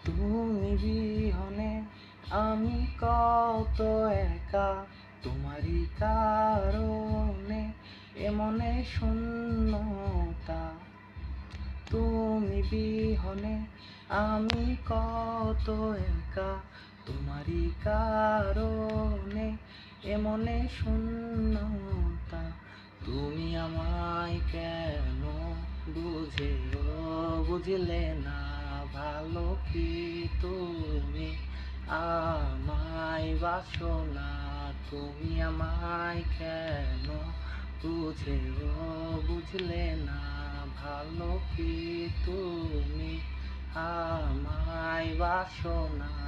তুমি বিহনে আমি কত একা, তোমারই কারণে এমনে শূন্যতা। তুমি বিহনে আমি কত একা, তোমারই কারণে এমনে শূন্যতা। তুমি আমায় কেন বুঝলে না, ভালো কি তুমি আমায় বাসো না? তুমি আমায় কেন বুঝলে না, ভালো কি তুমি আমায় বাসো না?